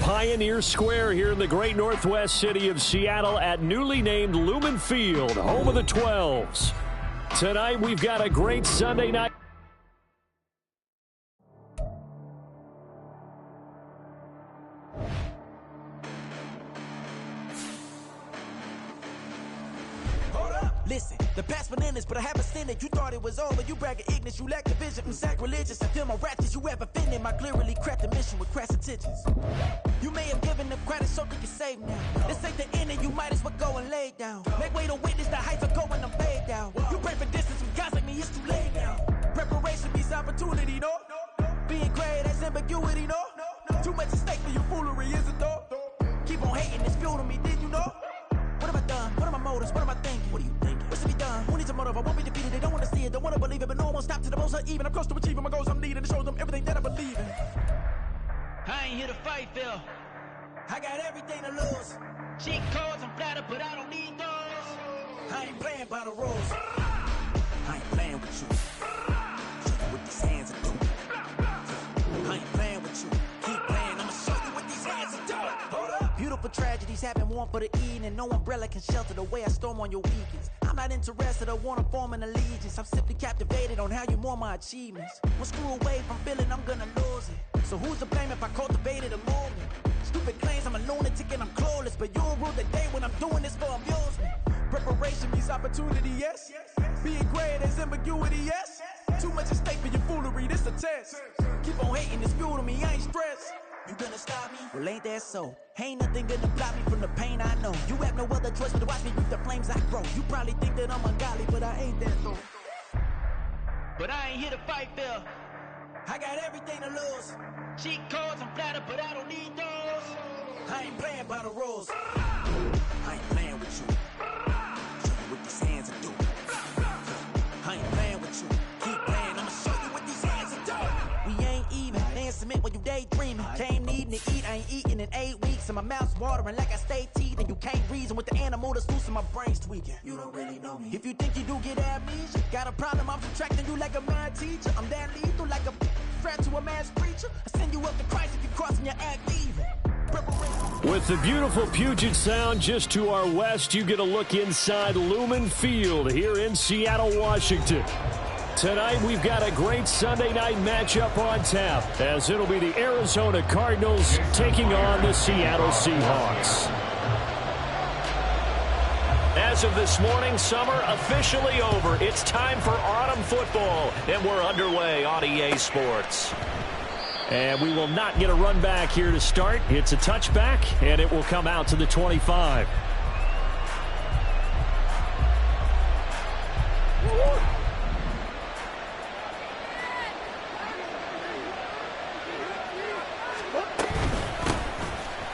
Pioneer Square here in the great northwest city of Seattle at newly named Lumen Field, home of the 12s. Tonight we've got a great Sunday night. Listen, the past bananas, but I haven't seen it. You thought it was over, you bragging ignorance, you lack the vision. I'm sacrilegious, I feel my ratchets, you ever offended. My clearly crafted mission with crass intentions. You may have given them credit so they can save now. This ain't the ending, you might as well go and lay down. Make way to witness the heights are going, I'm laid down. You pray for distance with guys like me, it's too late now. Preparation means opportunity, no? Being great, that's ambiguity, no? Too much at stake for your foolery, is it though? Keep on hating, it's fuel to me, did you know? What have I done? What are my motives? What am I thinking? What are you thinking? What's to be done? Who needs a motive? I won't be defeated. They don't want to see it, don't want to believe it, but no one won't stop to the most even. I'm close to achieving my goals. I'm needing to show them everything that I believe in. I ain't here to fight, Phil. I got everything to lose. Cheat codes, I'm flattered, but I don't need those. I ain't playing by the rules. I ain't playing with you. Show you what these hands are doing. I ain't playing with you. Keep playing, I'ma show you what these hands are doing. Hold up. Beautiful tragedies happen, one for the evening, and no umbrella can shelter the way I storm on your weekends. I'm not interested, I wanna form an allegiance. I'm simply captivated on how you mourn my achievements. One screw away from feeling I'm gonna lose it. So who's to blame if I cultivated a movement? Stupid claims I'm a lunatic and I'm clueless, but you'll rule the day when I'm doing this for amusement. Preparation means opportunity, yes. Being great as ambiguity, yes. Too much at stake for your foolery, this a test. Keep on hating, it's fuel to me, I ain't stressed. You gonna stop me? Well, ain't that so? Ain't nothing gonna block me from the pain I know. You have no other choice but to watch me reap the flames I grow. You probably think that I'm ungodly, but I ain't that though. But I ain't here to fight, Phil. I got everything to lose. Cheat codes, I'm flattered, but I don't need those. I ain't playing by the rules. I ain't playing with you. Show you what these hands are doing. I ain't playing with you. Keep playing, I'ma show you what these hands are doing. We ain't even. They ain't submit when you daydreaming. Came needing to eat, I ain't eating in 8 weeks. And my mouth's watering like I stay teething. You can't reason with the animal that's loose and my brain's tweaking. You don't really know me. If you think you do get amnesia, got a problem, I'm subtracting you like a mad teacher. I'm that lethal like a threat to a mass preacher. I send you up to Christ if you crossing your act even. With the beautiful Puget Sound just to our west, you get a look inside Lumen Field here in Seattle, Washington. Tonight, we've got a great Sunday night matchup on tap, as it'll be the Arizona Cardinals taking on the Seattle Seahawks. As of this morning, summer officially over. It's time for autumn football, and we're underway on EA Sports. And we will not get a run back here to start. It's a touchback, and it will come out to the 25.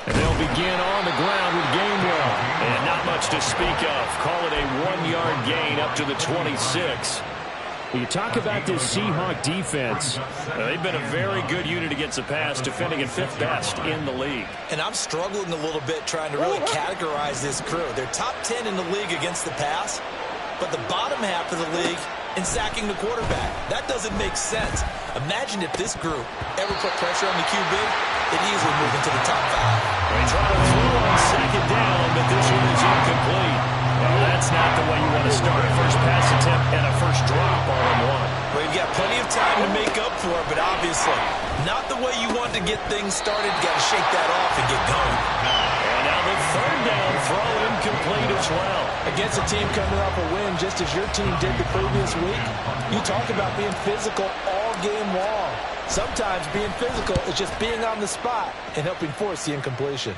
And they'll begin on the ground with Gainwell. And not much to speak of. Call it a 1-yard gain up to the 26. You talk about this Seahawk defense. They've been a very good unit against the pass, defending at 5th best in the league. And I'm struggling a little bit trying to really categorize this crew. They're top 10 in the league against the pass, but the bottom half of the league in sacking the quarterback. That doesn't make sense. Imagine if this group ever put pressure on the QB, it easily move into the top 5. They try to throw on second down, but this one is incomplete. Well, that's not the way you want to start a first pass attempt and a first drop all in one. Well, you've got plenty of time to make up for it, but obviously not the way you want to get things started. Got to shake that off and get going. And now the third down throw incomplete as well. Against a team coming off a win just as your team did the previous week, you talk about being physical all game long. Sometimes being physical is just being on the spot and helping force the incompletion.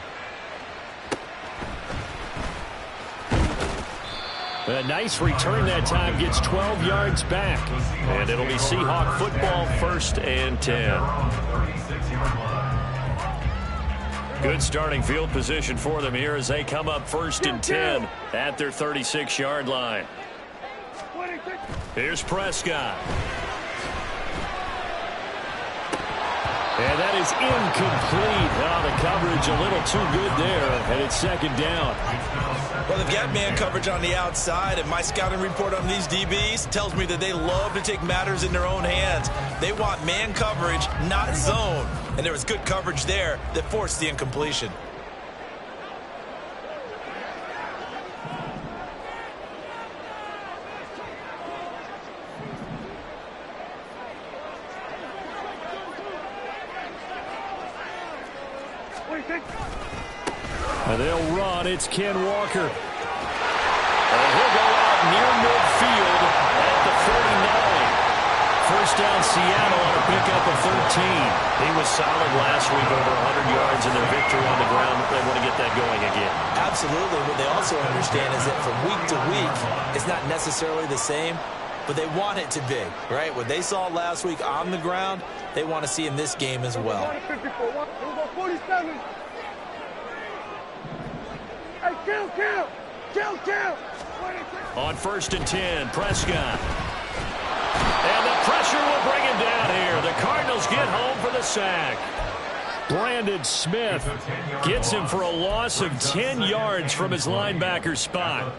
A nice return that time, gets 12 yards back. And it'll be Seahawk football, 1st and 10. Good starting field position for them here as they come up 1st and 10 at their 36-yard line. Here's Prescott. And that is incomplete. Oh, the coverage a little too good there, and it's 2nd down. Well, they've got man coverage on the outside, and my scouting report on these DBs tells me that they love to take matters in their own hands. They want man coverage, not zone. and there was good coverage there that forced the incompletion. And they'll run. It's Ken Walker. And he'll go out near midfield at the 49. First down, Seattle on a pickup of 13. He was solid last week, over 100 yards in their victory on the ground. They want to get that going again. Absolutely. What they also understand is that from week to week, it's not necessarily the same, but they want it to be, right? What they saw last week on the ground, they want to see in this game as well. On 1st and 10, Prescott. And the pressure will bring him down here. The Cardinals get home for the sack. Brandon Smith gets him for a loss of 10 yards from his linebacker spot.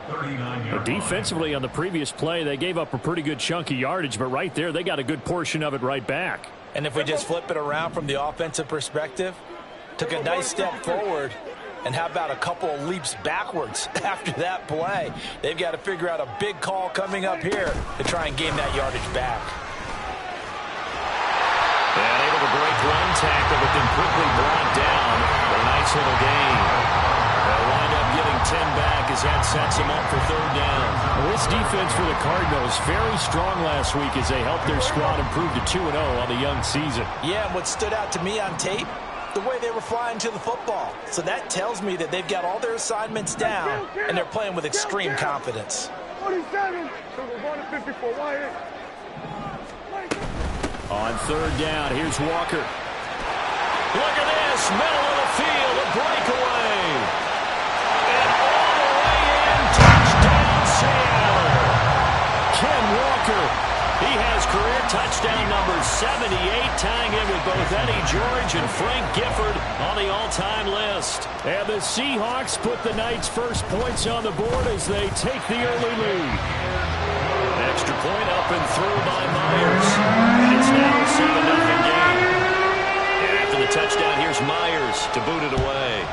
Defensively on the previous play, they gave up a pretty good chunk of yardage, but right there, they got a good portion of it right back. And if we just flip it around from the offensive perspective, took a nice step forward, and how about a couple of leaps backwards after that play? They've got to figure out a big call coming up here to try and gain that yardage back. And able to break one tackle, but then quickly brought down. A nice little gain. They'll wind up getting 10 back as that sets them up for 3rd down. Well, this defense for the Cardinals, very strong last week as they helped their squad improve to 2-0 on the young season. Yeah, and what stood out to me on tape, the way they were flying to the football. So that tells me that they've got all their assignments down, and they're playing with extreme confidence. 47. On 3rd down, here's Walker. Look at this, middle of the field, a breakaway. And all the way in, touchdown Seattle. Ken Walker, he has career touchdown number 78, tying in with both Eddie George and Frank Gifford on the all-time list. And the Seahawks put the Knights' first points on the board as they take the early lead. Extra point up and through by Myers. And it's now a 7-0 game. And after the touchdown, here's Myers to boot it away.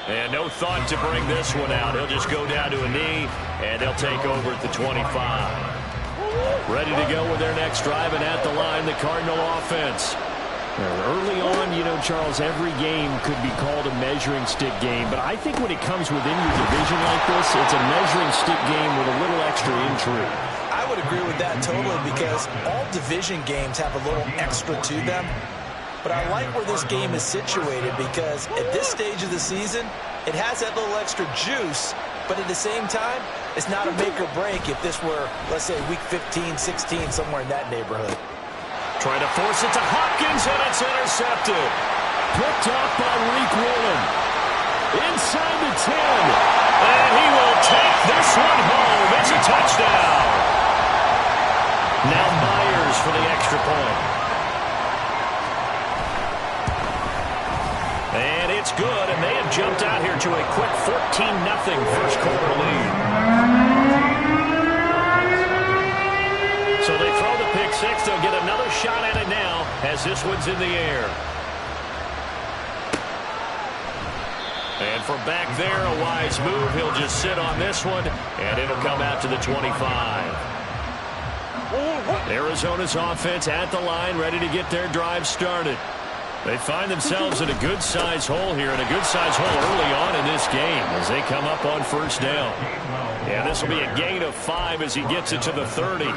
And no thought to bring this one out. He'll just go down to a knee, and they'll take over at the 25. Ready to go with their next drive, and at the line, the Cardinal offense. Early on, you know, Charles, every game could be called a measuring stick game, but I think when it comes within your division like this, it's a measuring stick game with a little extra intrigue. I would agree with that totally, because all division games have a little extra to them. But I like where this game is situated, because at this stage of the season, it has that little extra juice, but at the same time, it's not a make or break if this were, let's say, week 15, 16, somewhere in that neighborhood. Trying to force it to Hopkins, and it's intercepted. Picked up by Reek Woolen. Inside the 10. And he will take this one home. It's a touchdown. Now Myers for the extra point. And it's good, and they have jumped out here to a quick 14-0 first quarter lead. So they throw the pick six. They'll get another shot at it now as this one's in the air. And from back there, a wise move. He'll just sit on this one, and it'll come out to the 25. Arizona's offense at the line, ready to get their drive started. They find themselves in a good-sized hole here, and a good-sized hole early on in this game as they come up on 1st down. Yeah, this will be a gain of 5 as he gets it to the 30.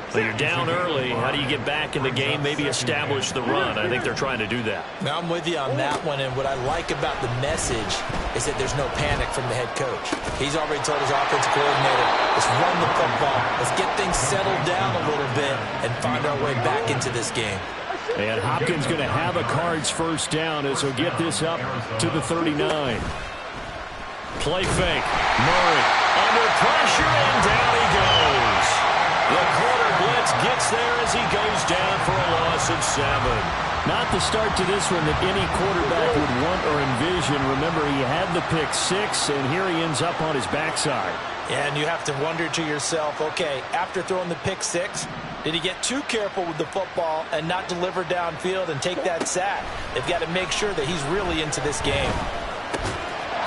So you're down early. How do you get back in the game, maybe establish the run? I think they're trying to do that. Now, I'm with you on that one, and what I like about the message is that there's no panic from the head coach. He's already told his offensive coordinator, let's run the football. Let's get things settled down a little bit and find our way back into this game. And Hopkins going to have a Cards first down as he'll get this up to the 39. Play fake. Murray under pressure, and down he goes. The quarter blitz gets there as he goes down for a loss of 7. Not the start to this one that any quarterback would want or envision. Remember, he had the pick six, and here he ends up on his backside. Yeah, and you have to wonder to yourself, okay, after throwing the pick six, did he get too careful with the football and not deliver downfield and take that sack? They've got to make sure that he's really into this game.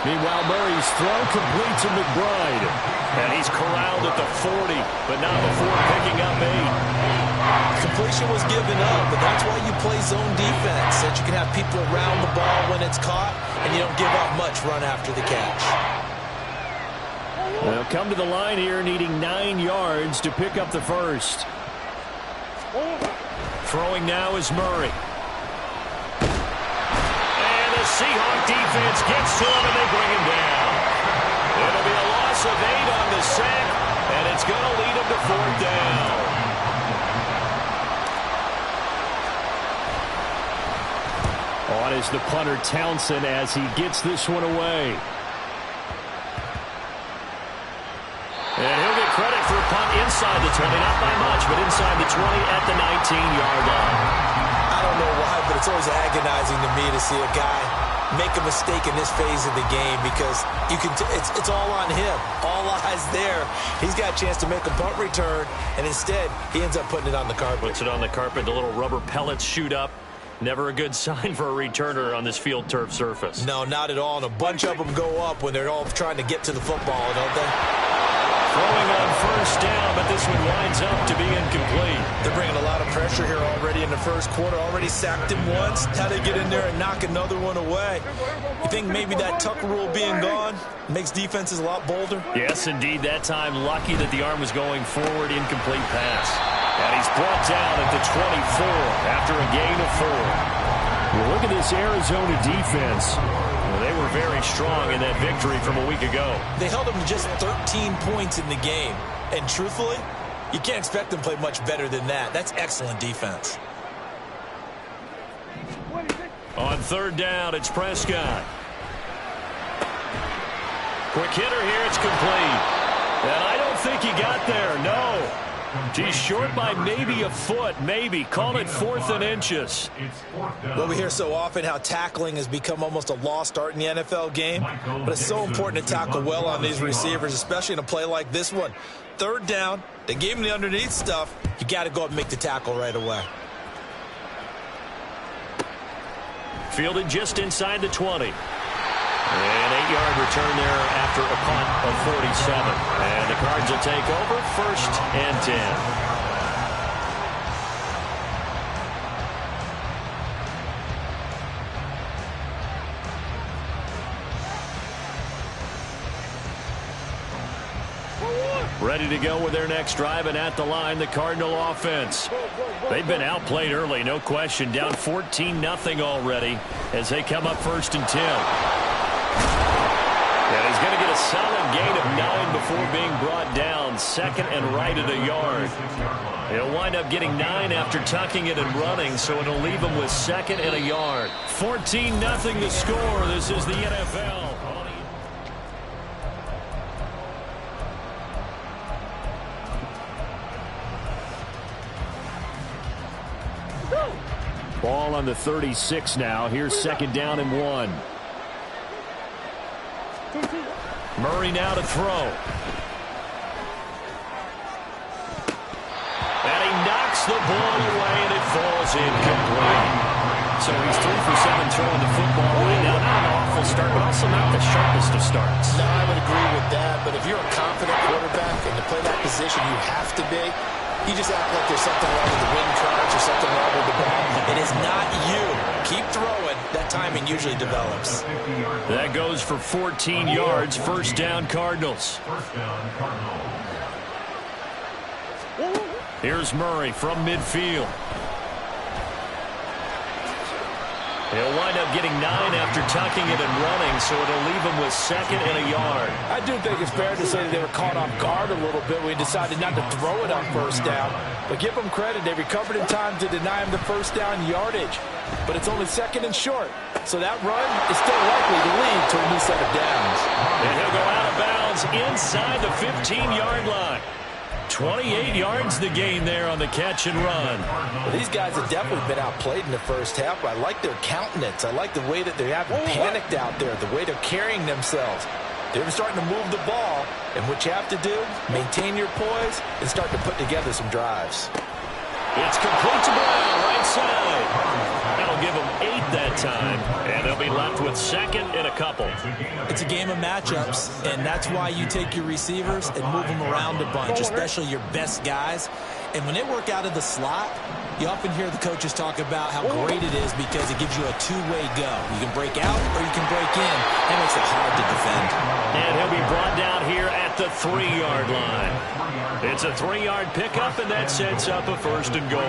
Meanwhile, Murray's throw complete to McBride. And he's corralled at the 40, but not before picking up 8. Completion was given up, but that's why you play zone defense, that you can have people around the ball when it's caught, and you don't give up much run after the catch. They'll come to the line here, needing 9 yards to pick up the first. Throwing now is Murray. And the Seahawk defense gets to him, and they bring him down. It'll be a loss of 8 on the sack, and it's going to lead him to 4th down. On is the punter Townsend as he gets this one away. And he'll get credit for a punt inside the 20, not by much, but inside the 20 at the 19-yard line. I don't know why, but it's always agonizing to me to see a guy make a mistake in this phase of the game because you can. It's all on him. All eyes there. He's got a chance to make a punt return, and instead he ends up putting it on the carpet. Puts it on the carpet. The little rubber pellets shoot up. Never a good sign for a returner on this field turf surface. No, not at all. And a bunch of them go up when they're all trying to get to the football, don't they? Throwing on first down, but this one winds up to be incomplete. They're bringing a lot of pressure here already in the first quarter. Already sacked him once. How to get in there and knock another one away. You think maybe that Tucker rule being gone makes defenses a lot bolder? Yes, indeed. That time, lucky that the arm was going forward. Incomplete pass. And he's brought down at the 24 after a gain of 4. Well, look at this Arizona defense. Well, they were very strong in that victory from a week ago. They held them to just 13 points in the game. And truthfully, you can't expect them to play much better than that. That's excellent defense. On 3rd down, it's Prescott. Quick hitter here, it's complete. And I don't think he got there, no. He's short by maybe a foot, maybe. Call it 4th and inches. Well, we hear so often how tackling has become almost a lost art in the NFL game, but it's so important to tackle well on these receivers, especially in a play like this one. 3rd down, they gave him the underneath stuff. You got to go up and make the tackle right away. Fielded just inside the 20. An 8-yard return there after a punt of 47. And the Cards will take over 1st and 10. Ready to go with their next drive, and at the line, the Cardinal offense. They've been outplayed early, no question. Down 14-0 already as they come up 1st and 10. And he's going to get a solid gain of 9 before being brought down. 2nd and right at a yard. He'll wind up getting 9 after tucking it and running, so it'll leave him with 2nd and a yard. 14-0 the score. This is the NFL. Ball on the 36 now. Here's 2nd down and 1. Murray now to throw. And he knocks the ball away, and it falls incomplete. So he's 3 for 7 throwing the football right now. Not an awful start, but also not the sharpest of starts. No, I would agree with that. But if you're a confident quarterback and to play that position, you have to be. You just act like there's something wrong with the wind currents or something wrong with the ball. It is not you. Keep throwing. That timing usually develops. That goes for 14 yards. 1st down, Cardinals. Here's Murray from midfield. He'll wind up getting 9 after tucking it and running, so it'll leave him with 2nd and a yard. I do think it's fair to say that they were caught off guard a little bit when he decided not to throw it on 1st down. But give them credit. They recovered in time to deny him the 1st down yardage. But it's only 2nd and short. So that run is still likely to lead to a new set of downs. And he'll go out of bounds inside the 15-yard line. 28 yards the gain there on the catch and run. Well, these guys have definitely been outplayed in the first half. I like their countenance. I like the way that they haven't panicked out there, the way they're carrying themselves. They're starting to move the ball, and what you have to do, maintain your poise and start to put together some drives. It's complete to Brown, right side. That'll give them 8 that time, and they'll be left with second and a couple. It's a game of matchups, and that's why you take your receivers and move them around a bunch, especially your best guys. And when they work out of the slot, you often hear the coaches talk about how great it is because it gives you a two-way go. You can break out or you can break in. That makes it hard to defend. And he'll be brought down here at the 3-yard line. It's a 3-yard pickup, and that sets up a first and goal.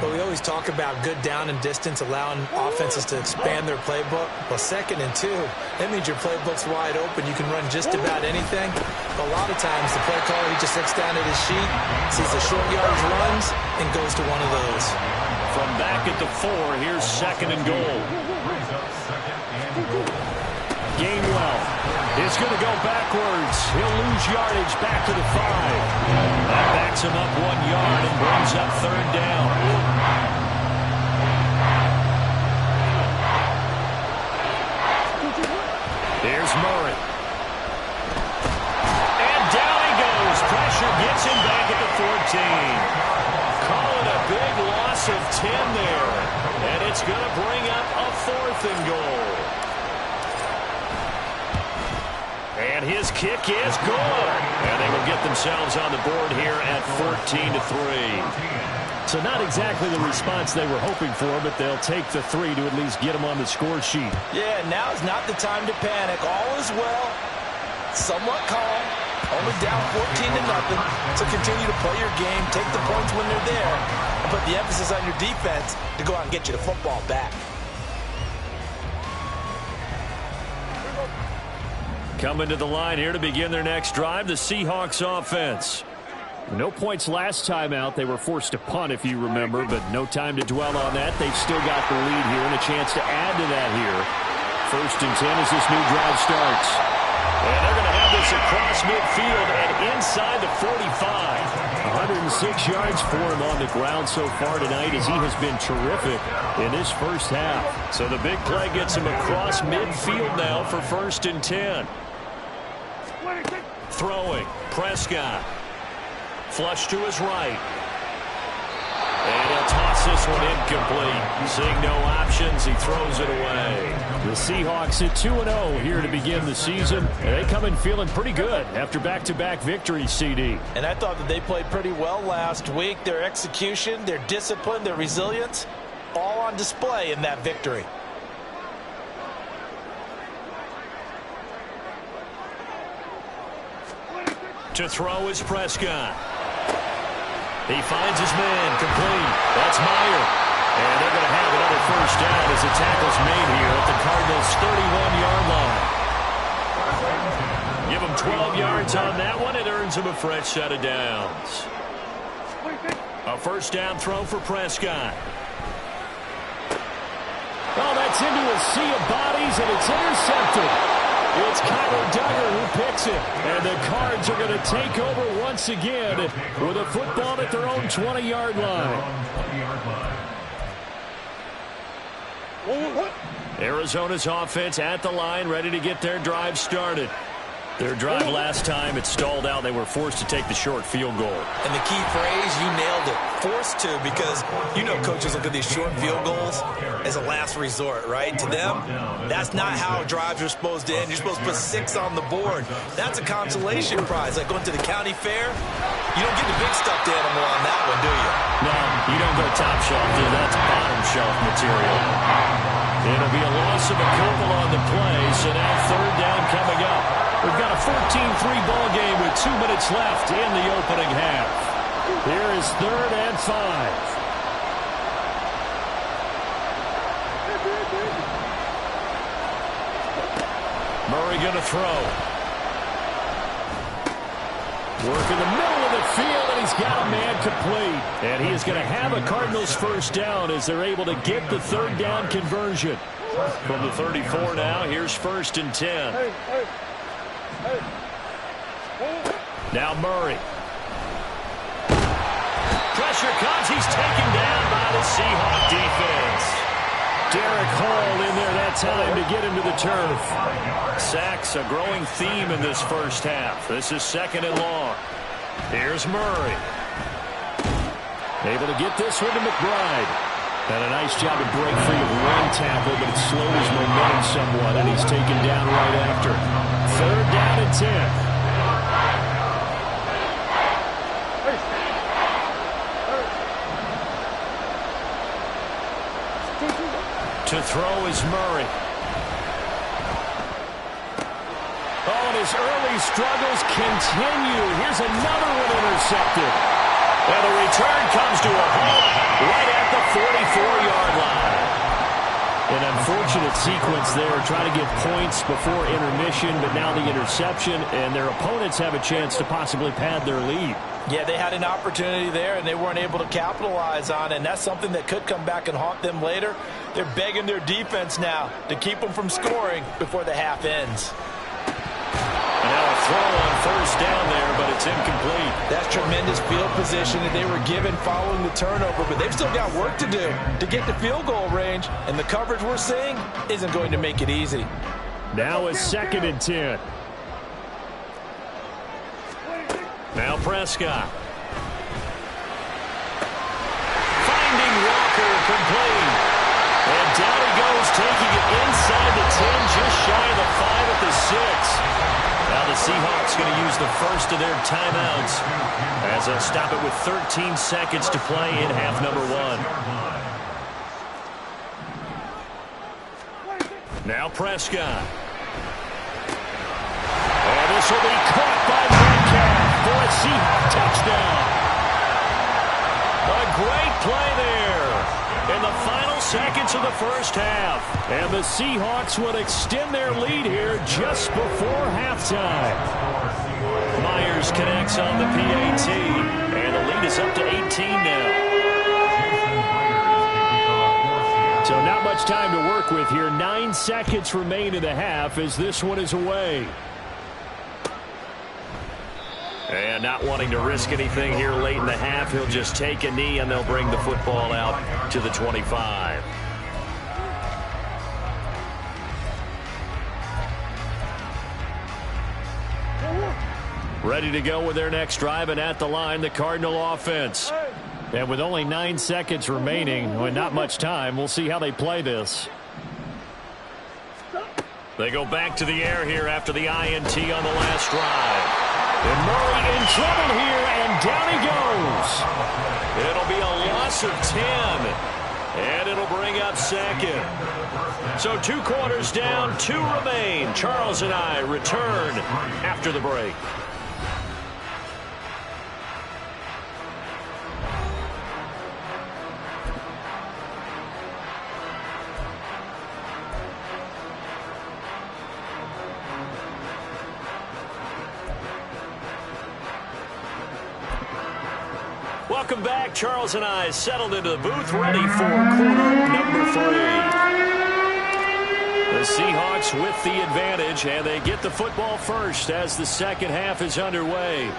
But we always talk about good down and distance, allowing offenses to expand their playbook. Well, 2nd and 2, that means your playbook's wide open. You can run just about anything. But a lot of times, the play caller, he just looks down at his sheet, sees the short yardage runs, and goes to one of those. From back at the 4, here's 2nd and goal. Gainwell is going to go backwards. He'll lose yardage back to the 5. That backs him up 1 yard and brings up 3rd down. Here's Murray. And down he goes. Pressure gets him back at the 14. Call it a big loss of 10 there. And it's going to bring up a 4th and goal. And his kick is good. And they will get themselves on the board here at 14-3. So not exactly the response they were hoping for, but they'll take the 3 to at least get them on the score sheet. Yeah, now is not the time to panic. All is well. Somewhat calm. Only down 14-0. So continue to play your game. Take the points when they're there. And put the emphasis on your defense to go out and get you the football back. Coming to the line here to begin their next drive, the Seahawks offense. No points last time out. They were forced to punt, if you remember, but no time to dwell on that. They've still got the lead here and a chance to add to that here. 1st and 10 as this new drive starts. And they're going to have this across midfield and inside the 45. 106 yards for him on the ground so far tonight as he has been terrific in this first half. So the big play gets him across midfield now for 1st and 10. Throwing, Prescott. Flush to his right. And he'll toss this one incomplete. Seeing no options, he throws it away. The Seahawks at 2-0 here to begin the season. And they come in feeling pretty good after back-to-back victories, CD. And I thought that they played pretty well last week. Their execution, their discipline, their resilience, all on display in that victory. To throw is Prescott. He finds his man, complete. That's Meyer. And they're going to have another first down as the tackle's made here at the Cardinals' 31-yard line. Give him 12 yards on that one. It earns him a fresh set of downs. A first down throw for Prescott. Oh, that's into a sea of bodies, and it's intercepted. It's Kyler Duggar who picks it. And the Cards are going to take over once again with a football at their own 20-yard line. Arizona's offense at the line, ready to get their drive started. Their drive last time, it stalled out. They were forced to take the short field goal. And the key phrase, you nailed it. Forced to, because you know coaches look at these short field goals as a last resort, right? To them, that's not how drives are supposed to end. You're supposed to put 6 on the board. That's a consolation prize. Like going to the county fair, you don't get the big stuffed animal on that one, do you? No, you don't go top shelf, dude. That's bottom shelf material. It'll be a loss of a couple on the play, so now 3rd down coming up. We've got a 14-3 ball game with 2 minutes left in the opening half. Here is 3rd and 5. Murray going to throw. Work in the middle of the field, and he's got a man complete. And he is going to have a Cardinals first down as they're able to get the 3rd down conversion. From the 34 now, here's 1st and 10. Now Murray. pressure comes. He's taken down by the Seahawk defense. Derek Hall in there that time to get him to the turf. Sacks, a growing theme in this first half. This is 2nd and long. Here's Murray. Able to get this one to McBride. And a nice job to break free of one tackle, but it slowed his momentum somewhat, and he's taken down right after. 3rd down and 10. To throw is Murray. Oh, and his early struggles continue. Here's another one intercepted. And the return comes to a halt right at the 44-yard line. An unfortunate sequence there, trying to get points before intermission, but now the interception, and their opponents have a chance to possibly pad their lead. Yeah, they had an opportunity there, and they weren't able to capitalize on it, and that's something that could come back and haunt them later. They're begging their defense now to keep them from scoring before the half ends. And now a throw on 1st down there, but it's incomplete. That's tremendous field position that they were given following the turnover, but they've still got work to do to get to field goal range, and the coverage we're seeing isn't going to make it easy. Now a 2nd and 10. Now Prescott. Finding Walker complete. And down he goes, taking it inside the 10, just shy of the 5 at the 6. Now the Seahawks going to use the first of their timeouts as they'll stop it with 13 seconds to play in half number 1. Now Prescott. And this will be caught by Metcalf for a Seahawk touchdown. A great play there in the final seconds of the first half. And the Seahawks will extend their lead here just before halftime. Myers connects on the PAT, and the lead is up to 18 now. So not much time to work with here. 9 seconds remain in the half as this one is away. And not wanting to risk anything here late in the half, he'll just take a knee and they'll bring the football out to the 25. Ready to go with their next drive, and at the line, the Cardinal offense. And with only 9 seconds remaining, and not much time, we'll see how they play this. They go back to the air here after the INT on the last drive. And Murray in trouble here, and down he goes. It'll be a loss of 10, and it'll bring up 2nd. So 2 quarters down, 2 remain. Charles and I return after the break. Welcome back. Charles and I settled into the booth, ready for quarter number 3. The Seahawks with the advantage, and they get the football first as the second half is underway.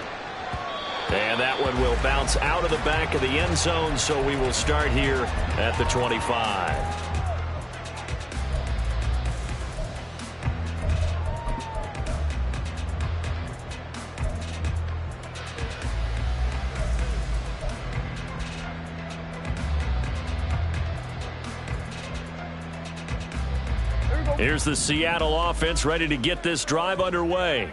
And that one will bounce out of the back of the end zone, so we will start here at the 25. Here's the Seattle offense ready to get this drive underway.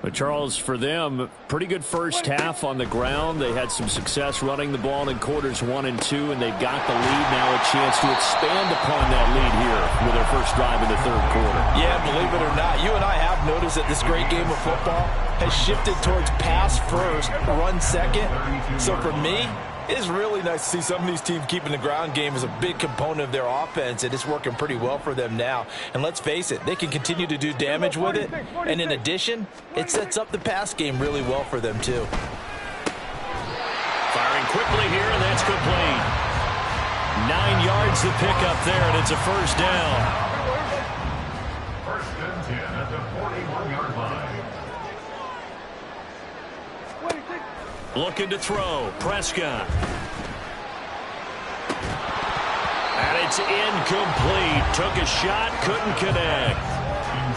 But Charles, for them, pretty good first half on the ground. They had some success running the ball in quarters 1 and 2, and they've got the lead now, a chance to expand upon that lead here with their first drive in the 3rd quarter. Yeah, believe it or not, you and I have noticed that this great game of football has shifted towards pass first, run second. So for me, it's really nice to see some of these teams keeping the ground game as a big component of their offense, and it's working pretty well for them now. And let's face it, they can continue to do damage with it, and in addition, it sets up the pass game really well for them too. Firing quickly here, and that's complete. 9 yards to pick up there, and it's a first down. First and 10 at the 41-yard line. Looking to throw. Prescott. And it's incomplete. Took a shot, couldn't connect.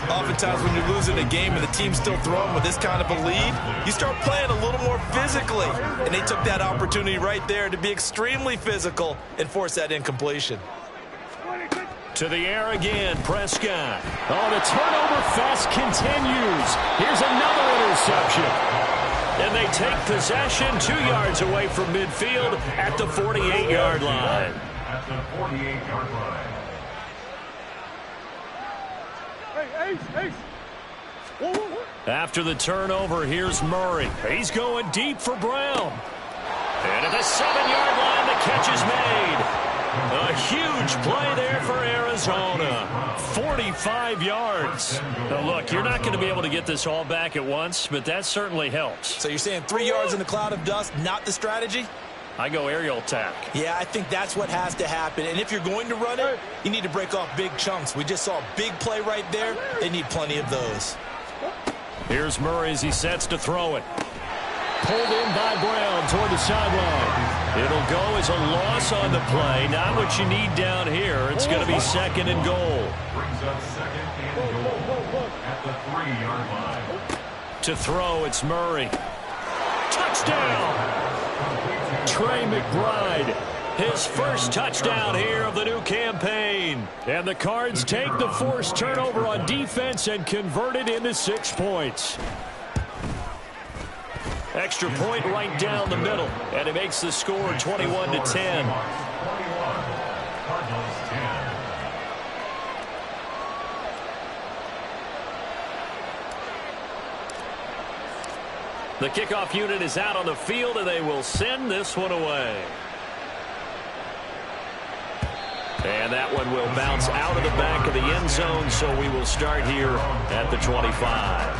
Oftentimes when you're losing a game and the team's still throwing with this kind of a lead, you start playing a little more physically. And they took that opportunity right there to be extremely physical and force that incompletion. To the air again, Prescott. Oh, the turnover fest continues. Here's another interception. And they take possession 2 yards away from midfield at the 48-yard line. At the 48-yard line. After the turnover, here's Murray. He's going deep for Brown. And at the 7-yard line, the catch is made. A huge play there for Arizona. 45 yards. Now, look, you're not going to be able to get this all back at once, but that certainly helps. So you're saying 3 yards in a cloud of dust, not the strategy? I go aerial attack. Yeah, I think that's what has to happen. And if you're going to run it, you need to break off big chunks. We just saw a big play right there. They need plenty of those. Here's Murray as he sets to throw it. Pulled in by Brown toward the sideline. It'll go as a loss on the play. Not what you need down here. It's going to be 2nd and goal. Brings up 2nd and goal at the 3-yard line. To throw, it's Murray. Touchdown! Trey McBride, his first touchdown here of the new campaign. And the Cards take the forced turnover on defense and convert it into 6 points. Extra point right down the middle, and it makes the score 21-10. Cardinals 10. The kickoff unit is out on the field, and they will send this one away. And that one will bounce out of the back of the end zone, so we will start here at the 25.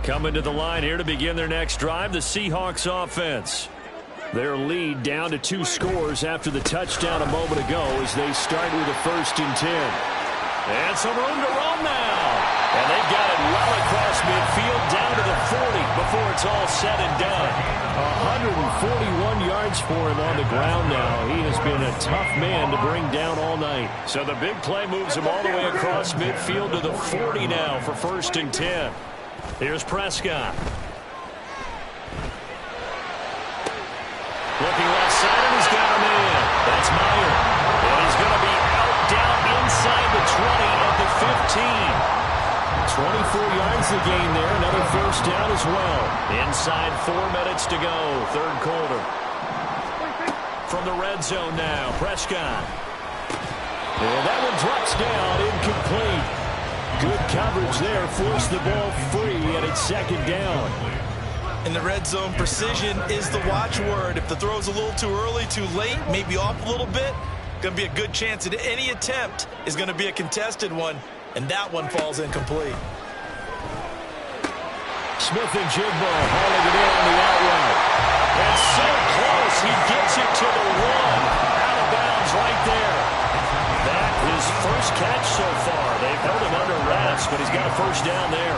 Coming to the line here to begin their next drive, the Seahawks offense. Their lead down to 2 scores after the touchdown a moment ago as they start with a 1st and 10. And some room to run now. And they've got it well across midfield down to the 40 before it's all said and done. 141 yards for him on the ground now. He has been a tough man to bring down all night. So the big play moves him all the way across midfield to the 40 now for 1st and 10. Here's Prescott. Looking left side, and he's got him in. That's Meyer. And he's going to be out down inside the 20 at the 15. 24 yards the gain there. Another 1st down as well. Inside 4 minutes to go. 3rd quarter. From the red zone now, Prescott. And that one drops down, incomplete. Good coverage there. Forced the ball free, and it's 2nd down. In the red zone, precision is the watchword. If the throw's a little too early, too late, maybe off a little bit, going to be a good chance that any attempt is going to be a contested one, and that one falls incomplete. Smith and Jigbo hauling it in on the out route. And so close, he gets it to the 1. Out of bounds right there. That is first catch so far. They've held him under wraps, but he's got a 1st down there.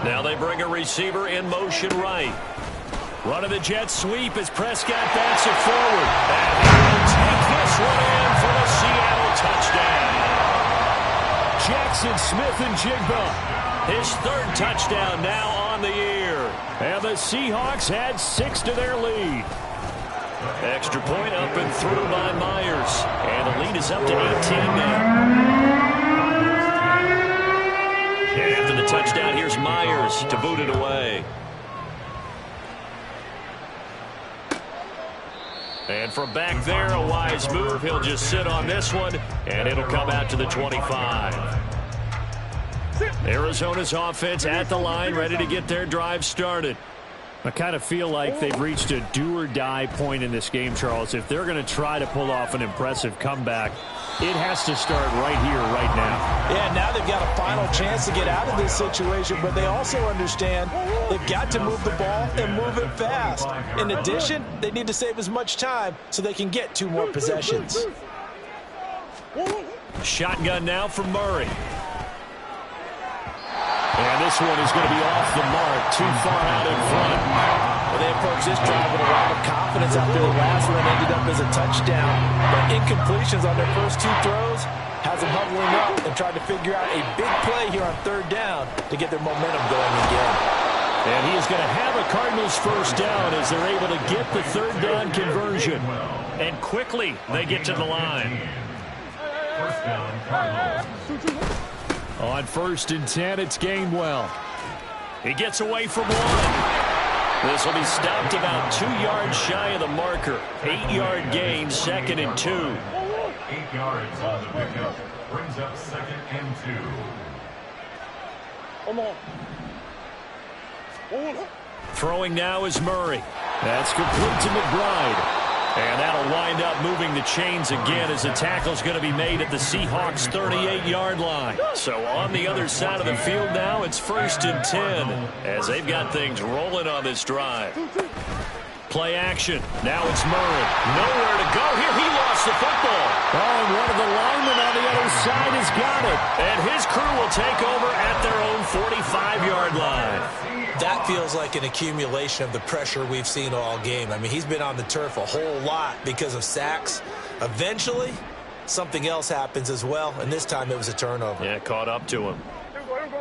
Now they bring a receiver in motion right. Running the jet sweep as Prescott bats it forward. And he will take this one in for the Seattle touchdown. Jackson Smith and Jigba. His 3rd touchdown now on the year. And the Seahawks add 6 to their lead. Extra point up and through by Myers. And the lead is up to 18 now. And after the touchdown, here's Myers to boot it away. And from back there, a wise move. He'll just sit on this one, and it'll come out to the 25. Arizona's offense at the line, ready to get their drive started. I kind of feel like they've reached a do-or-die point in this game, Charles. If they're going to try to pull off an impressive comeback, it has to start right here, right now. Yeah, now they've got a final chance to get out of this situation, but they also understand they've got to move the ball and move it fast. In addition, they need to save as much time so they can get 2 more possessions. Shotgun now from Murray. And this one is going to be off the mark, too far out in front. Well, they approached this drive with a lot of confidence after the last one ended up as a touchdown. But incompletions on their first two throws has them huddling up and trying to figure out a big play here on third down to get their momentum going again. And he is going to have a Cardinals first down as they're able to get the third down conversion. And quickly they get to the line. First down, Cardinals. On 1st and 10, it's Gainwell. He gets away from one. This will be stopped about 2 yards shy of the marker. 8-yard gain, 2nd and 2. 8 yards on the pickup. Brings up 2nd and 2. Throwing now is Murray. That's complete to McBride. And that'll wind up moving the chains again as the tackle's going to be made at the Seahawks' 38-yard line. So on the other side of the field now, it's 1st and 10 as they've got things rolling on this drive. Play action. Now it's Murray. Nowhere to go here. He lost the football. Oh, and one of the linemen on the other side has got it. And his crew will take over at their own 45-yard line. That feels like an accumulation of the pressure we've seen all game. I mean, he's been on the turf a whole lot because of sacks. Eventually, something else happens as well, and this time it was a turnover. Yeah, caught up to him.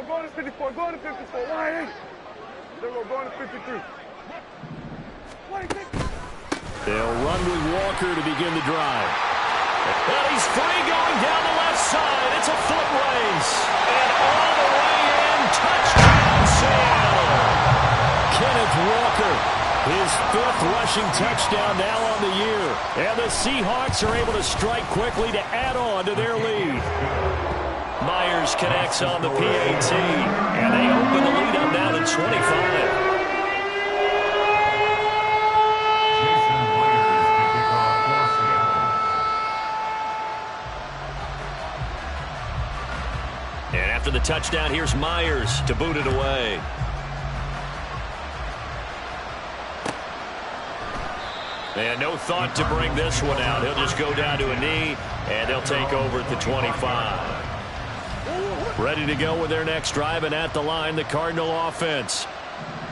Go to 54, go to 54. Why? They're going to 53. They'll run with Walker to begin the drive. And he's free going down the left side. It's a foot race. And all the way in, touchdown Seattle. Kenneth Walker, his 5th rushing touchdown now on the year. And the Seahawks are able to strike quickly to add on to their lead. Myers connects on the PAT. And they open the lead up now to 25. And after the touchdown, here's Myers to boot it away. And no thought to bring this one out. He'll just go down to a knee, and they'll take over at the 25. Ready to go with their next drive, and at the line, the Cardinal offense.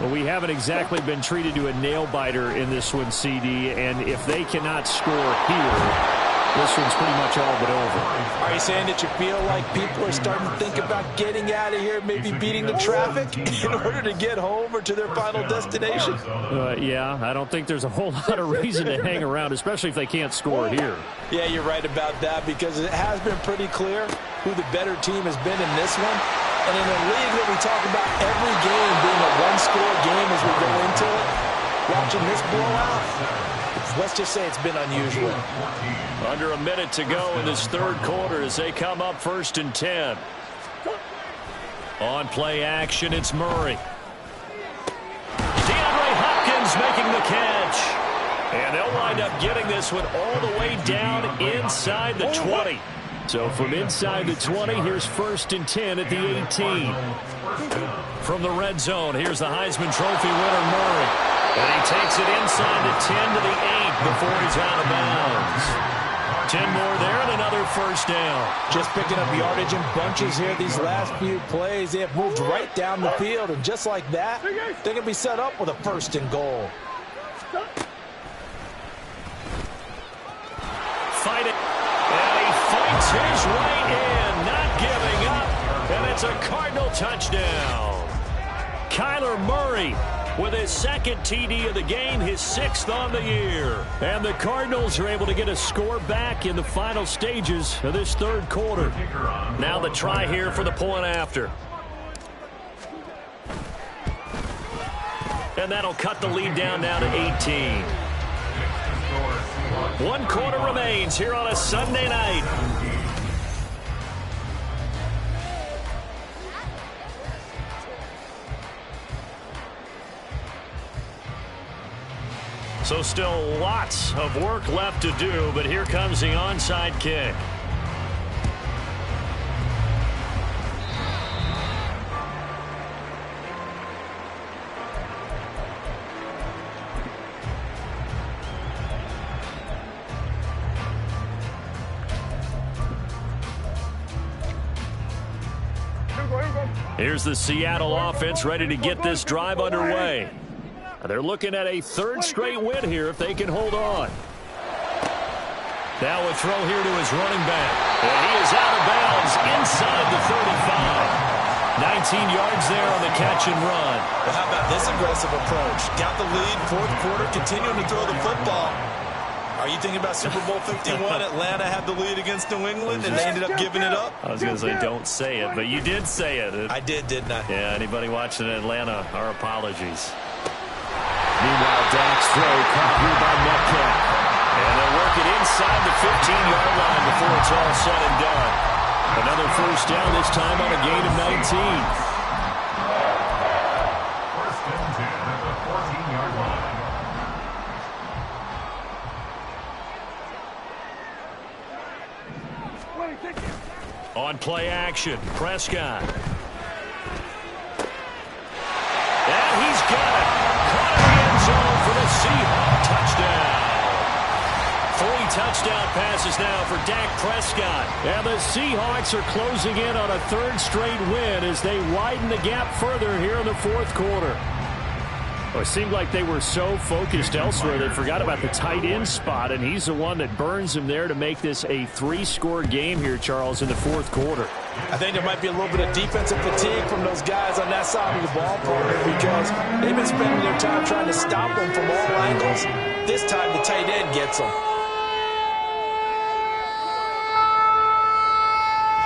Well, we haven't exactly been treated to a nail-biter in this one, CD, and if they cannot score here, this one's pretty much all but over. Are you saying that you feel like people are starting to think about getting out of here, maybe beating the traffic in order to get home or to their final destination? Yeah, I don't think there's a whole lot of reason to hang around, especially if they can't score here. Yeah, you're right about that because it has been pretty clear who the better team has been in this one. And in a league that we talk about every game being a one-score game as we go into it, watching this blowout, let's just say it's been unusual. Under a minute to go in this third quarter as they come up 1st and 10. On play action, it's Murray. DeAndre Hopkins making the catch. And they'll wind up getting this one all the way down inside the 20. So from inside the 20, here's 1st and 10 at the 18. From the red zone, here's the Heisman Trophy winner, Murray. And he takes it inside the 10 to the 8 before he's out of bounds. 10 more there and another first down. Just picking up yardage in bunches here these last few plays. They have moved right down the field, and just like that, they're going to be set up with a 1st and goal. Fight it. And he fights his way in, not giving up. And it's a Cardinal touchdown. Kyler Murray with his 2nd TD of the game, his 6th on the year. And the Cardinals are able to get a score back in the final stages of this third quarter. Now the try here for the point after. And that'll cut the lead down now to 18. 1 quarter remains here on a Sunday night. So still lots of work left to do, but here comes the onside kick. Here's the Seattle offense ready to get this drive underway. They're looking at a third straight win here if they can hold on. Now a throw here to his running back. And he is out of bounds inside the 35. 19 yards there on the catch and run. Well, how about this aggressive approach? Got the lead, fourth quarter, continuing to throw the football. Are you thinking about Super Bowl 51? Atlanta had the lead against New England, and they ended up giving it up? I was going to say don't say it, but you did say it. I did, didn't I? Yeah, anybody watching Atlanta, our apologies. Meanwhile, Dak's throw caught here by Metcalf. And they'll work it inside the 15-yard line before it's all said and done. Another first down, this time on a gain of 19. First and 10 at the 14-yard line. On play action, Prescott. And he's got it. Caught in the end zone for the Seahawks touchdown. 3 touchdown passes now for Dak Prescott. And the Seahawks are closing in on a third straight win as they widen the gap further here in the fourth quarter. Well, it seemed like they were so focused elsewhere they forgot about the tight end spot, and he's the one that burns him there to make this a 3-score game here, Charles, in the fourth quarter. I think there might be a little bit of defensive fatigue from those guys on that side of the ball, partner, because they've been spending their time trying to stop them from all angles. This time the tight end gets them.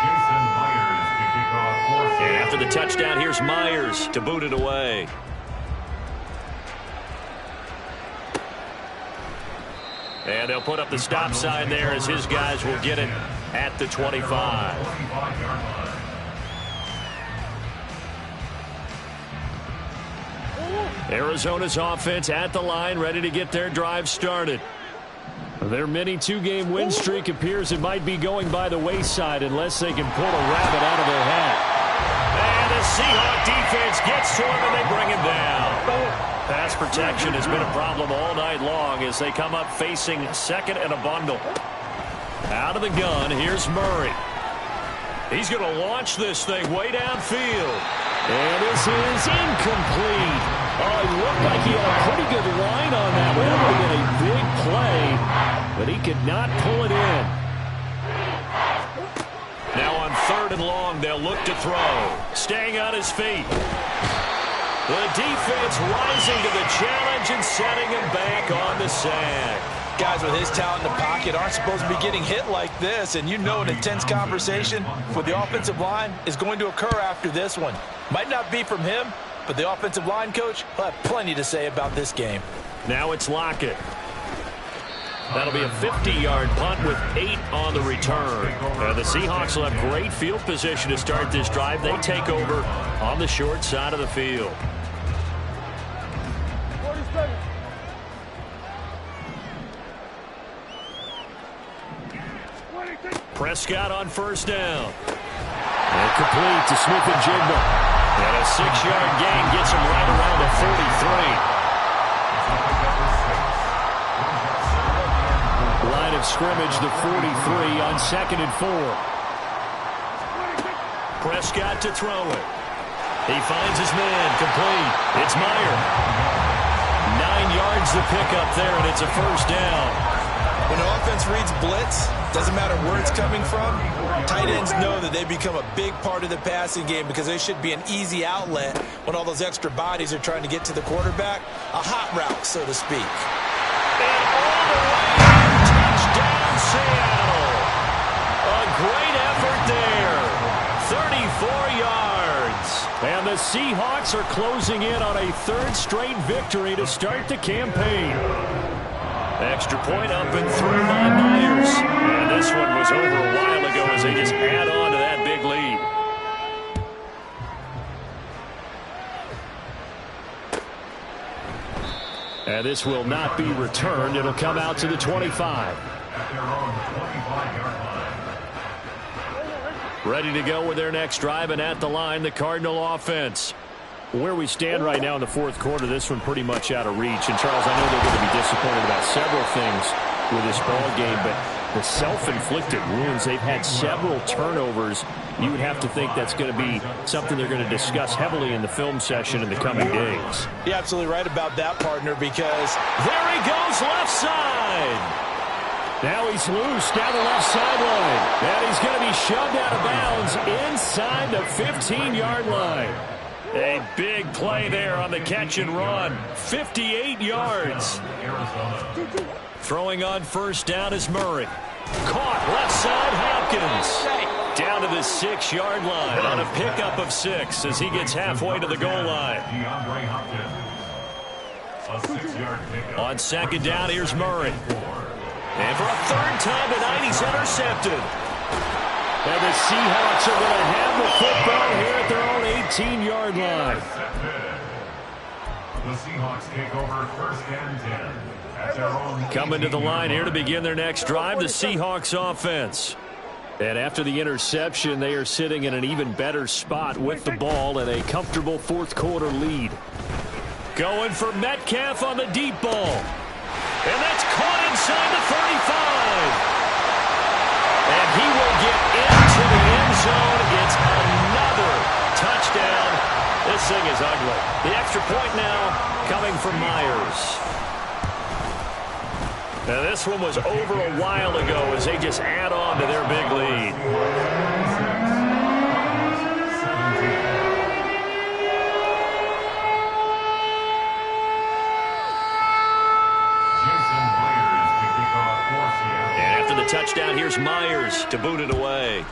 Jason Myers to kick off. And after the touchdown, here's Myers to boot it away. And they'll put up the stop sign there as his guys will get it at the 25. Arizona's offense at the line, ready to get their drive started. Their mini 2-game win streak appears it might be going by the wayside unless they can pull a rabbit out of their hat. And the Seahawk defense gets to him and they bring him down. Pass protection has been a problem all night long as they come up facing second and a bundle. Out of the gun, here's Murray. He's going to launch this thing way downfield. And this is incomplete. Oh, it looked like he had a pretty good line on that one. That would have been a big play, but he could not pull it in. Now on third and long, they'll look to throw. Staying on his feet. The defense rising to the challenge and setting him back on the sack. Guys with his talent in the pocket aren't supposed to be getting hit like this, and you know an intense conversation with the offensive line is going to occur after this one. Might not be from him, but the offensive line coach will have plenty to say about this game. Now it's Lockett. That'll be a 50-yard punt with 8 on the return. The Seahawks will have great field position to start this drive. They take over on the short side of the field. Prescott on first down. And complete to Smith-Njigba. And a 6-yard gain gets him right around the 43. Line of scrimmage, the 43 on 2nd and 4. Prescott to throw it. He finds his man, complete. It's Meyer. 9 yards the pickup there, and it's a first down. When an offense reads blitz, doesn't matter where it's coming from, tight ends know that they become a big part of the passing game because they should be an easy outlet when all those extra bodies are trying to get to the quarterback. A hot route, so to speak. And all the way, touchdown Seattle. A great effort there. 34 yards. And the Seahawks are closing in on a third straight victory to start the campaign. Extra point up and through by Myers. And this one was over a while ago as they just add on to that big lead. And this will not be returned. It'll come out to the 25. Ready to go with their next drive, and at the line, the Cardinal offense. Where we stand right now in the fourth quarter, this one pretty much out of reach. And, Charles, I know they're going to be disappointed about several things with this ball game, but the self-inflicted wounds. They've had several turnovers. You would have to think that's going to be something they're going to discuss heavily in the film session in the coming days. You're absolutely right about that, partner, because there he goes, left side. Now he's loose down the left sideline. And he's going to be shoved out of bounds inside the 15-yard line. A big play there on the catch and run. 58 yards. Throwing on first down is Murray. Caught left side, Hopkins. Down to the 6-yard line on a pickup of 6 as he gets halfway to the goal line. On second down, here's Murray. And for a third time tonight, he's intercepted. And the Seahawks are going to have the football here at their own 18-yard line. The Seahawks take over first and 10 at their own. Coming to the line here to begin their next drive, the Seahawks offense. And after the interception, they are sitting in an even better spot with the ball and a comfortable fourth-quarter lead. Going for Metcalf on the deep ball. And that's caught inside the 35. And he will get into the end zone. It's another touchdown. This thing is ugly. The extra point now coming from Myers. Now this one was over a while ago as they just add on to their big lead. Touchdown, here's Myers to boot it away.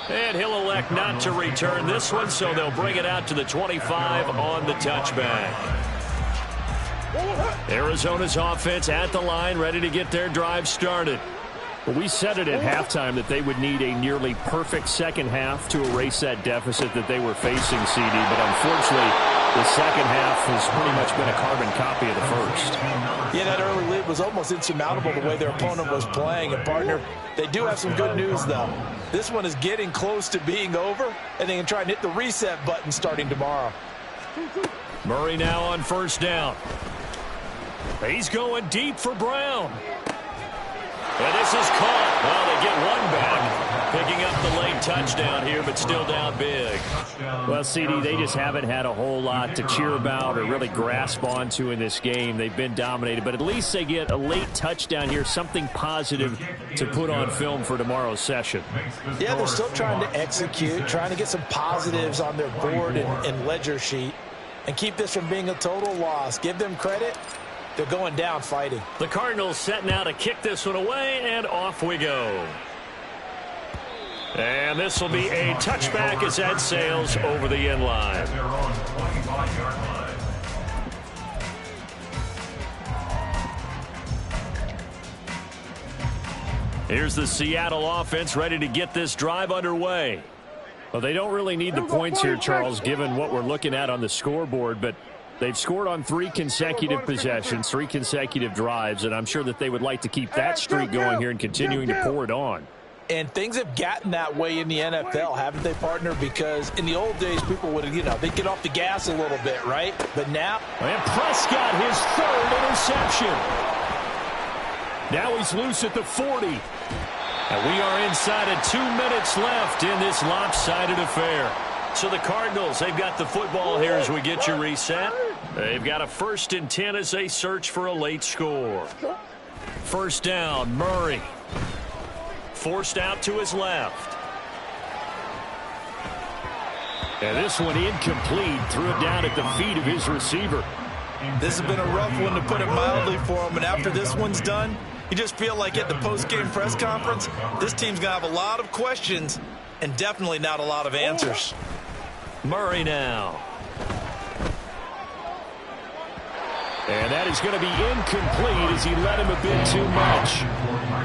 And he'll elect not to return this one, so they'll bring it out to the 25 on the touchback. Arizona's offense at the line, ready to get their drive started. Well, we said it at halftime that they would need a nearly perfect second half to erase that deficit that they were facing, CD, but unfortunately, the second half has pretty much been a carbon copy of the first. Yeah, that early lead was almost insurmountable the way their opponent was playing. And, partner, they do have some good news, though. This one is getting close to being over, and they can try and hit the reset button starting tomorrow. Murray now on first down. He's going deep for Brown. And this is caught. Well, they get one back. Picking up the late touchdown here, but still down big. Well, CD, they just haven't had a whole lot to cheer about or really grasp onto in this game. They've been dominated, but at least they get a late touchdown here, something positive to put on film for tomorrow's session. Yeah, they're still trying to execute, trying to get some positives on their board and ledger sheet and keep this from being a total loss. Give them credit. They're going down fighting. The Cardinals set now to kick this one away, and off we go. And this will be a touchback as that sails over the end line. Here's the Seattle offense ready to get this drive underway. Well, they don't really need the points here, Charles, given what we're looking at on the scoreboard, but they've scored on 3 consecutive possessions, 3 consecutive drives, and I'm sure that they would like to keep that streak going here and continuing to pour it on. And things have gotten that way in the NFL, haven't they, partner? Because in the old days, people would, they'd get off the gas a little bit, right? But now... And Prescott, his 3rd interception. Now he's loose at the 40. And we are inside of 2 minutes left in this lopsided affair. So the Cardinals, they've got the football here as we get you reset. They've got a 1st and 10 as they search for a late score. First down, Murray. Forced out to his left. And this one incomplete. Threw it down at the feet of his receiver. This has been a rough one, to put it mildly, for him. And after this one's done, you just feel like at the post-game press conference, this team's going to have a lot of questions and definitely not a lot of answers. Murray now. And that is going to be incomplete as he let him a bit too much.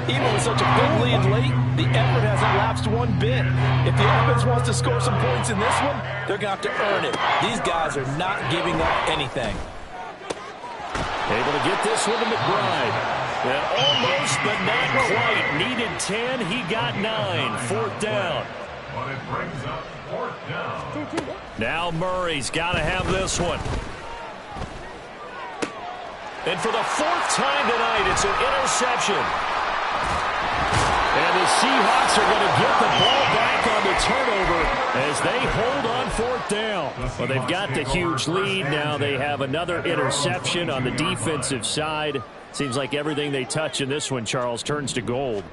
Even with such a big lead late, the effort hasn't lapsed one bit. If the offense wants to score some points in this one, they're going to have to earn it. These guys are not giving up anything. Able to get this one to McBride. And almost, but not quite. Needed 10, he got 9. 4th down. But it brings up 4th down. Now Murray's got to have this one. And for the fourth time tonight, it's an interception. And the Seahawks are going to get the ball back on the turnover as they hold on fourth down. Well, they've got the huge lead. Now they have another interception on the defensive side. Seems like everything they touch in this one, Charles, turns to gold.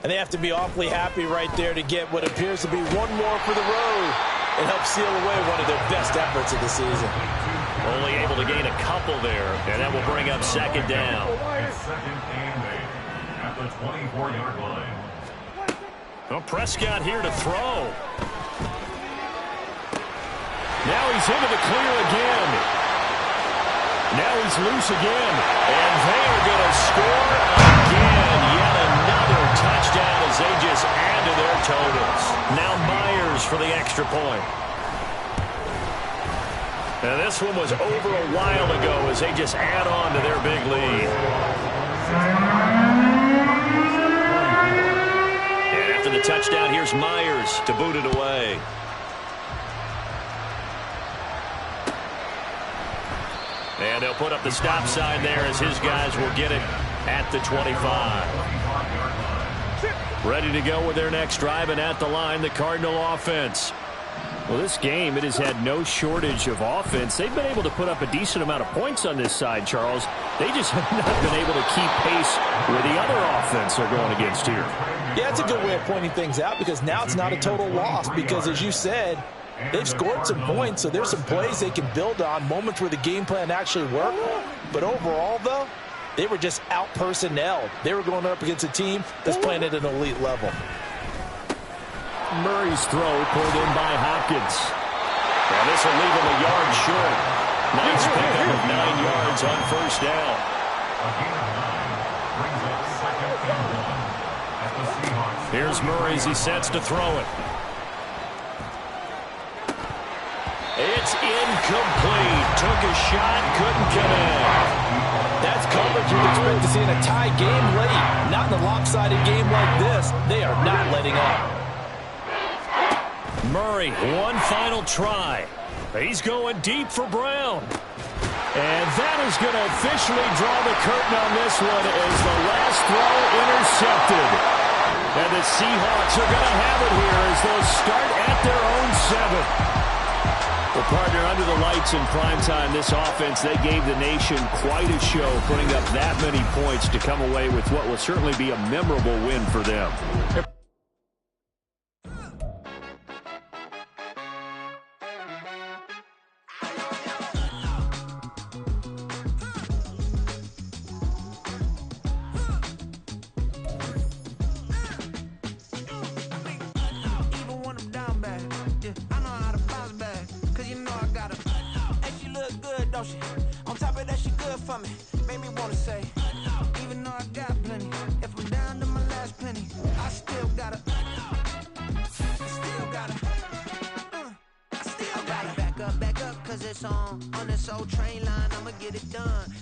And they have to be awfully happy right there to get what appears to be one more for the road and help seal away one of their best efforts of the season. Only able to gain a couple there, and that will bring up second down. Second and 8 at the 24-yard line. Well, Prescott here to throw. Now he's into the clear again. Now he's loose again. And they are going to score again. Yet another touchdown as they just add to their totals. Now Myers for the extra point. Now this one was over a while ago as they just add on to their big lead. And after the touchdown, here's Myers to boot it away. And they'll put up the stop sign there as his guys will get it at the 25. Ready to go with their next drive, and at the line, the Cardinal offense. Well, this game, it has had no shortage of offense. They've been able to put up a decent amount of points on this side, Charles. They just have not been able to keep pace with the other offense they're going against here. Yeah, it's a good way of pointing things out because now it's not a total loss because, as you said, they've scored some points, so there's some plays they can build on, moments where the game plan actually worked. But overall, though, they were just out-personnelled. They were going up against a team that's playing at an elite level. Murray's throw pulled in by Hopkins. And this will leave him a yard short. Nice pickup of 9 yards on first down. Here's Murray as he sets to throw it. It's incomplete. Took a shot, couldn't connect. That's coverage you'd expect to see in a tie game late. Not in a lopsided game like this. They are not letting up. Murray, one final try. He's going deep for Brown. And that is going to officially draw the curtain on this one as the last throw intercepted. And the Seahawks are going to have it here as they'll start at their own 7. Well, partner, under the lights in primetime, this offense, they gave the nation quite a show, putting up that many points to come away with what will certainly be a memorable win for them. On top of that, she good for me. Made me wanna say, even though I got plenty, if I'm down to my last penny, I still gotta back up, cause it's on this old train line, I'ma get it done.